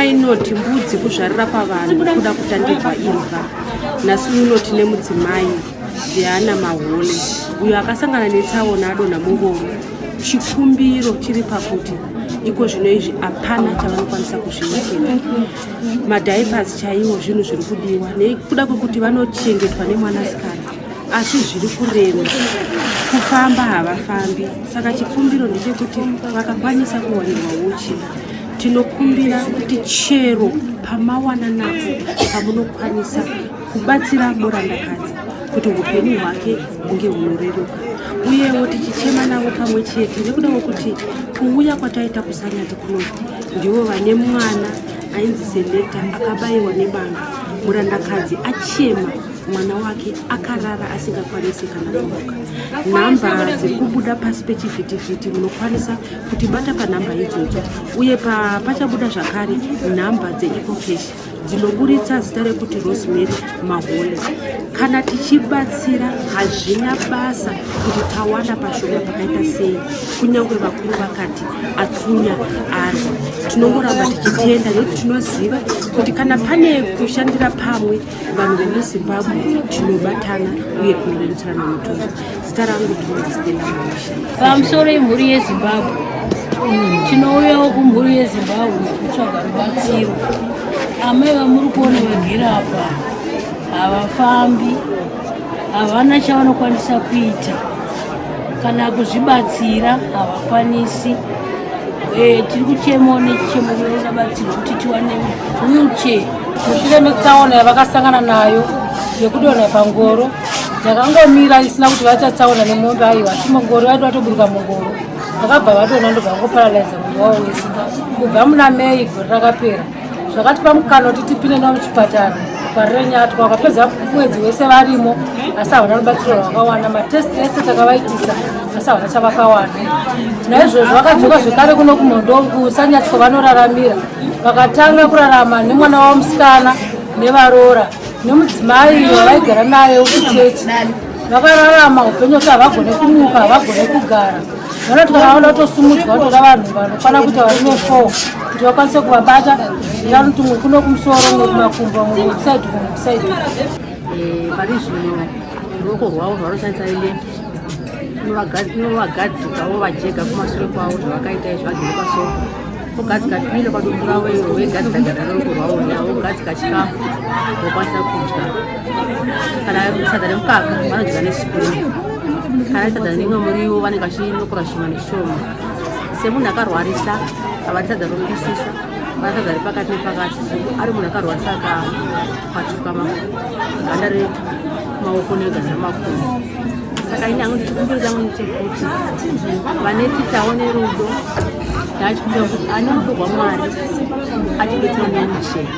inoti mbudzi kuzvarira pavanhu kuda kutandikwa imba. Nhasi unoti nemudzimai Diana Mahole uyo akasangana netsaona adonha mungoro. Chikumbiro chiri pakuti iko zvino izvi hapana chavanokwanisa kuzviitira. Madhaipasi chaiwo zvinhu zviri kudiwa nekuda kwekuti vanochengetwa nemwanasikana asi zviri kurema kufamba havafambi. Saka chikumbiro ndechekuti vakakwanisa kuwanirwa uchi, tinokumbira kuti chero pamawana napo pamunokwanisa kubatsira murandakadzi kuti upenyu hwake hunge hunoreruka. Uyewo tichichema navo pamwe chete nekuda kwekuti kuuya kwataita kusanyati kunoti ndivo vane mwana ainzi Selekta akabayiwa nebanga. Murandakadzi achema mwana wake akarara asingakwanisi kana kumuka. Nhamba dziri kubuda pasi pechivhitivhiti munokwanisa kuti bata panhamba idzodzo. Uye pachabuda zvakare nhamba dzeikokeshi dzinoburitsa zita rekuti Rosemary Mahole. Kana tichibatsira hazvina basa kuti tawana pashoma pakaita sei, kunyange vakuru vakati atsunya ari. Tinongoramba tichitenda nekuti tinoziva kuti kana pane kushandira pamwe vanhu vemuZimbabwe tinobatana uye tinorerutsirana mutongo. Zita rangu ndinonzi Stella Mawisha. Pamusoro yemhuri yeZimbabwe, tinouyawo kumhuri yeZimbabwe kutsvaga rubatsiro. Amai vamuri kuona vagere apa havafambi, havana chavanokwanisa kuita, kana kuzvibatsira havakwanisi. Tiri kuchemawo nechichemo chinobatsirwa kuti tiwane wheelchair. Mushure metsaona yavakasangana nayo yekudonha pangoro, yakangomira isina kuti vachatsaona nemombe aiwa, asi mungoro vaiti vatoburuka mungoro vakabva vadonha ndobva vangoparalaiza mwiri wavo wese. Kubva muna Mei gore rakapera zvakatipa mukana kuti tipinde navo muchipatara kwaRenyatwa. Vakapedza mwedzi wese varimo asi havana rubatsiro rwakawanda. Matesti ese takavaitisa asi havana chavakawana. Naizvozvo vakadzoka zvekare kuno kuSanyatwa vanoraramira. Vakatanga kurarama nemwana wavo musikana nevaroora nemudzimai wavaigara naye kuchechi. Vakararama upenyu kuti havagone kumuka, havagone kugara. Vanoti kana vanoda kutosumudzwa vatoda vanhu vanokwana kuita varume 4 kuti vakwanise kuvabata. Vanoti mumwe kuno kumusoro, mumwe kumakumbo, mumwe kusaidhi, mumwe kusaidhi. Pari zvino ruoko rwavo rwanoshandisa inovagadzikawo vajega kumashure kwavo zvavakaita izvo vagere pasofa. Ogadzika pino padumbu ravo iro wegadzika gadzika ruoko rwavo rwavo ogadzika chikafu vokwanisa kudya. Kana sadza nemukaka vanodya nesipuni. Kana sadza nemwe muriwo vanenge vachinokora shoma neshoma. Semunhu akarwarisa havadi sadza rokupisisa, vana sadza repakati nepakati. Ari munhu akarwarisa akapatuka ganda remaoko neganda remakumbo. Saka inyange ndichikumbira dzangu ndechekuti vanetsitsawo nerudo. Ndachikumbira kuti ane rudo rwaMwari atibetsera nemucheni.